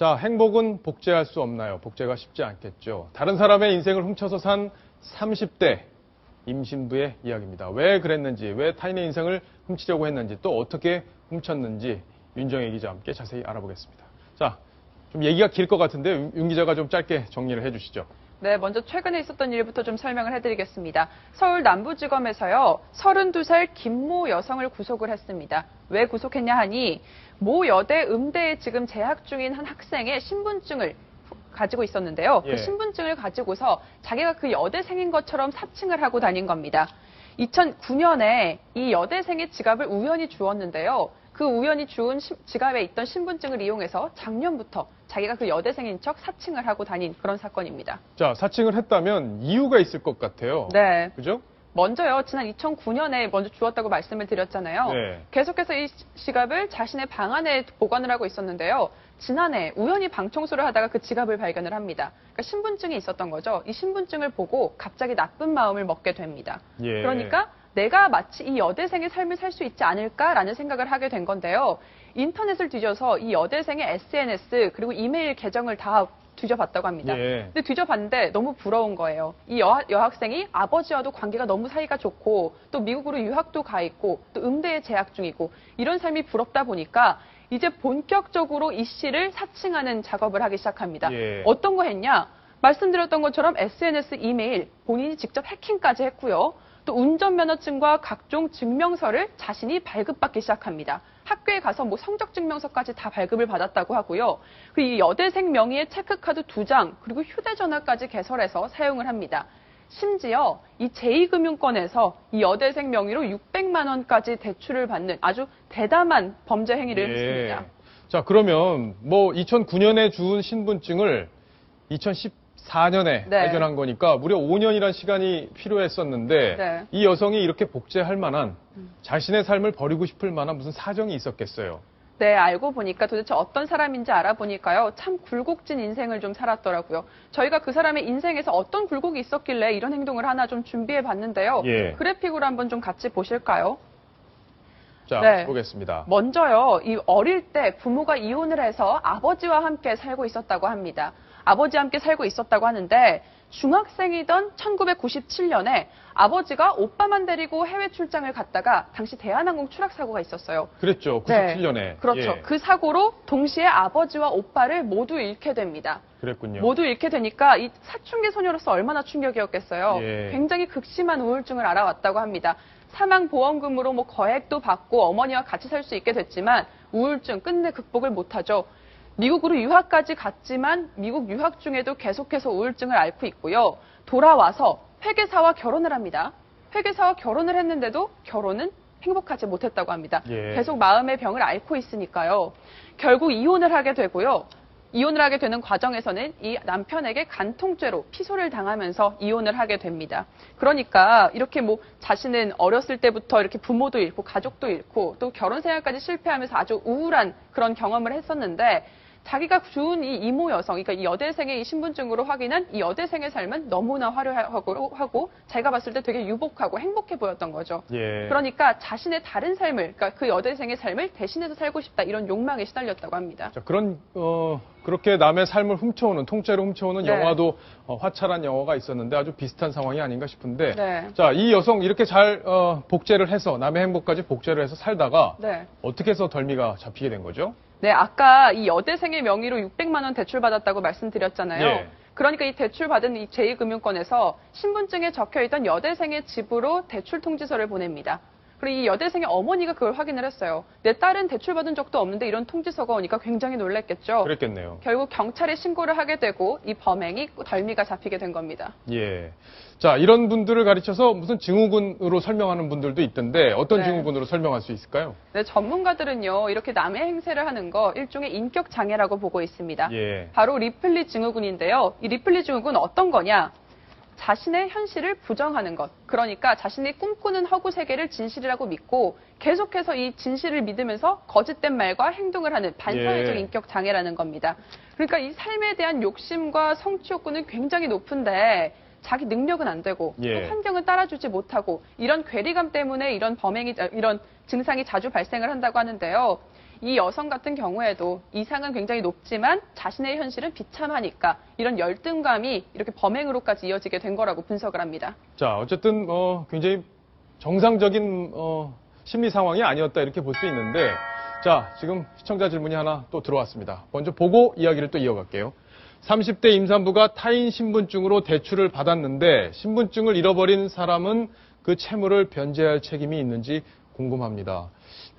자, 행복은 복제할 수 없나요? 복제가 쉽지 않겠죠. 다른 사람의 인생을 훔쳐서 산 30대 임신부의 이야기입니다. 왜 그랬는지, 왜 타인의 인생을 훔치려고 했는지, 또 어떻게 훔쳤는지 윤정혜 기자와 함께 자세히 알아보겠습니다. 자, 좀 얘기가 길 것 같은데 윤 기자가 좀 짧게 정리를 해주시죠. 네, 먼저 최근에 있었던 일부터 좀 설명을 해드리겠습니다. 서울 남부지검에서요, 32살 김모 여성을 구속을 했습니다. 왜 구속했냐 하니 모 여대 음대에 지금 재학 중인 한 학생의 신분증을 가지고 있었는데요. 예. 그 신분증을 가지고서 자기가 그 여대생인 것처럼 사칭을 하고 다닌 겁니다. 2009년에 이 여대생의 지갑을 우연히 주었는데요. 그 우연히 주운 지갑에 있던 신분증을 이용해서 작년부터 자기가 그 여대생인 척 사칭을 하고 다닌 그런 사건입니다. 자, 사칭을 했다면 이유가 있을 것 같아요. 네. 그죠? 먼저요, 지난 2009년에 먼저 주었다고 말씀을 드렸잖아요. 네. 계속해서 이 지갑을 자신의 방 안에 보관을 하고 있었는데요. 지난해 우연히 방 청소를 하다가 그 지갑을 발견을 합니다. 그러니까 신분증이 있었던 거죠. 이 신분증을 보고 갑자기 나쁜 마음을 먹게 됩니다. 예. 그러니까 내가 마치 이 여대생의 삶을 살 수 있지 않을까라는 생각을 하게 된 건데요. 인터넷을 뒤져서 이 여대생의 SNS 그리고 이메일 계정을 다 뒤져봤다고 합니다. 예. 근데 뒤져봤는데 너무 부러운 거예요. 이 여학생이 아버지와도 관계가 너무 사이가 좋고 또 미국으로 유학도 가 있고 또 음대에 재학 중이고 이런 삶이 부럽다 보니까 이제 본격적으로 이 씨를 사칭하는 작업을 하기 시작합니다. 예. 어떤 거 했냐? 말씀드렸던 것처럼 SNS 이메일 본인이 직접 해킹까지 했고요. 또 운전면허증과 각종 증명서를 자신이 발급받기 시작합니다. 학교에 가서 뭐 성적 증명서까지 다 발급을 받았다고 하고요. 그리고 이 여대생 명의의 체크카드 2장 그리고 휴대전화까지 개설해서 사용을 합니다. 심지어 이 제2금융권에서 이 여대생 명의로 600만 원까지 대출을 받는 아주 대담한 범죄 행위를 예. 했습니다. 자, 그러면 뭐 2009년에 주운 신분증을 2014년에 네. 발견한 거니까 무려 5년이라는 시간이 필요했었는데 네. 이 여성이 이렇게 복제할 만한 자신의 삶을 버리고 싶을 만한 무슨 사정이 있었겠어요. 네, 알고 보니까 도대체 어떤 사람인지 알아보니까요. 참 굴곡진 인생을 좀 살았더라고요. 저희가 그 사람의 인생에서 어떤 굴곡이 있었길래 이런 행동을 하나 좀 준비해 봤는데요. 예. 그래픽으로 한번 좀 같이 보실까요? 자, 네. 보겠습니다. 먼저요, 이 어릴 때 부모가 이혼을 해서 아버지와 함께 살고 있었다고 합니다. 아버지와 함께 살고 있었다고 하는데 중학생이던 1997년에 아버지가 오빠만 데리고 해외 출장을 갔다가 당시 대한항공 추락 사고가 있었어요. 그랬죠. 네, 97년에. 그렇죠. 예. 그 사고로 동시에 아버지와 오빠를 모두 잃게 됩니다. 그랬군요. 모두 잃게 되니까 이 사춘기 소녀로서 얼마나 충격이었겠어요. 예. 굉장히 극심한 우울증을 알아왔다고 합니다. 사망보험금으로 뭐 거액도 받고 어머니와 같이 살 수 있게 됐지만 우울증 끝내 극복을 못하죠. 미국으로 유학까지 갔지만 미국 유학 중에도 계속해서 우울증을 앓고 있고요. 돌아와서 회계사와 결혼을 합니다. 회계사와 결혼을 했는데도 결혼은 행복하지 못했다고 합니다. 예. 계속 마음의 병을 앓고 있으니까요. 결국 이혼을 하게 되고요. 이혼을 하게 되는 과정에서는 이 남편에게 간통죄로 피소를 당하면서 이혼을 하게 됩니다. 그러니까 이렇게 뭐 자신은 어렸을 때부터 이렇게 부모도 잃고 가족도 잃고 또 결혼 생활까지 실패하면서 아주 우울한 그런 경험을 했었는데 자기가 주운 이 이모 여성, 그러니까 이 여대생의 이 신분증으로 확인한 이 여대생의 삶은 너무나 화려하고 자기가 봤을 때 되게 유복하고 행복해 보였던 거죠. 예. 그러니까 자신의 다른 삶을, 그러니까 그 여대생의 삶을 대신해서 살고 싶다 이런 욕망에 시달렸다고 합니다. 자, 그렇게 남의 삶을 훔쳐오는, 통째로 훔쳐오는 네. 영화도 화차란 영화가 있었는데 아주 비슷한 상황이 아닌가 싶은데. 네. 자, 이 여성 이렇게 잘 복제를 해서, 남의 행복까지 복제를 해서 살다가 네. 어떻게 해서 덜미가 잡히게 된 거죠? 네, 아까 이 여대생의 명의로 600만 원 대출받았다고 말씀드렸잖아요. 예. 그러니까 이 대출받은 이 제2금융권에서 신분증에 적혀있던 여대생의 집으로 대출 통지서를 보냅니다. 그리고 이 여대생의 어머니가 그걸 확인을 했어요. 내 딸은 대출받은 적도 없는데 이런 통지서가 오니까 굉장히 놀랐겠죠. 그랬겠네요. 결국 경찰에 신고를 하게 되고 이 범행이 덜미가 잡히게 된 겁니다. 예. 자, 이런 분들을 가르쳐서 무슨 증후군으로 설명하는 분들도 있던데 어떤 네. 증후군으로 설명할 수 있을까요? 네, 전문가들은요, 이렇게 남의 행세를 하는 거 일종의 인격 장애라고 보고 있습니다. 예. 바로 리플리 증후군인데요. 이 리플리 증후군은 어떤 거냐? 자신의 현실을 부정하는 것. 그러니까 자신이 꿈꾸는 허구 세계를 진실이라고 믿고 계속해서 이 진실을 믿으면서 거짓된 말과 행동을 하는 반사회적 예. 인격 장애라는 겁니다. 그러니까 이 삶에 대한 욕심과 성취 욕구는 굉장히 높은데 자기 능력은 안 되고 예. 또 환경은 따라주지 못하고 이런 괴리감 때문에 이런 증상이 자주 발생을 한다고 하는데요. 이 여성 같은 경우에도 이상은 굉장히 높지만 자신의 현실은 비참하니까 이런 열등감이 이렇게 범행으로까지 이어지게 된 거라고 분석을 합니다. 자, 어쨌든 굉장히 정상적인 심리 상황이 아니었다 이렇게 볼 수 있는데, 자, 지금 시청자 질문이 하나 또 들어왔습니다. 먼저 보고 이야기를 또 이어갈게요. 30대 임산부가 타인 신분증으로 대출을 받았는데 신분증을 잃어버린 사람은 그 채무를 변제할 책임이 있는지 궁금합니다.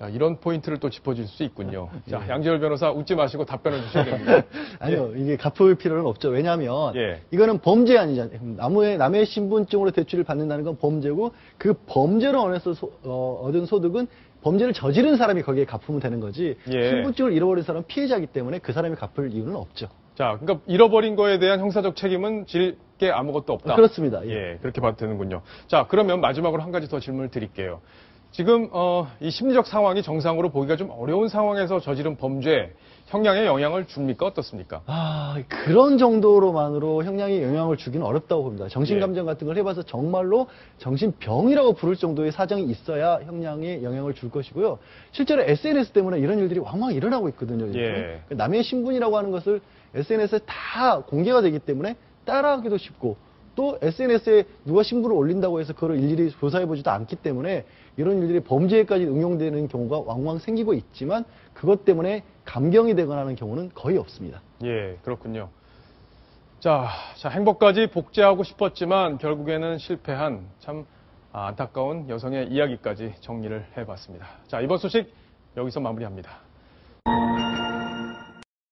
야, 이런 포인트를 또 짚어줄 수 있군요. 자, 양지열 변호사 웃지 마시고 답변을 주셔야 됩니다. 아니요, 이게 갚을 필요는 없죠. 왜냐하면 예. 이거는 범죄 아니잖아요. 남의 신분증으로 대출을 받는다는 건 범죄고 그 범죄로 얻은 소득은 범죄를 저지른 사람이 거기에 갚으면 되는 거지. 예. 신분증을 잃어버린 사람은 피해자이기 때문에 그 사람이 갚을 이유는 없죠. 자, 그러니까 잃어버린 거에 대한 형사적 책임은 질 게 아무것도 없다. 그렇습니다. 예, 그렇게 봐도 되는군요. 자, 그러면 마지막으로 한 가지 더 질문을 드릴게요. 지금 이 심리적 상황이 정상으로 보기가 좀 어려운 상황에서 저지른 범죄 형량에 영향을 줍니까? 어떻습니까? 그런 정도로만으로 형량에 영향을 주기는 어렵다고 봅니다. 정신감정 같은 걸 해봐서 정말로 정신병이라고 부를 정도의 사정이 있어야 형량에 영향을 줄 것이고요. 실제로 SNS 때문에 이런 일들이 왕왕 일어나고 있거든요. 요즘. 예. 남의 신분이라고 하는 것을 SNS에 다 공개가 되기 때문에 따라하기도 쉽고 또 SNS에 누가 신분을 올린다고 해서 그걸 일일이 조사해보지도 않기 때문에 이런 일들이 범죄에까지 응용되는 경우가 왕왕 생기고 있지만 그것 때문에 감경이 되거나 하는 경우는 거의 없습니다. 예, 그렇군요. 자, 행복까지 복제하고 싶었지만 결국에는 실패한 참 안타까운 여성의 이야기까지 정리를 해봤습니다. 자, 이번 소식 여기서 마무리합니다.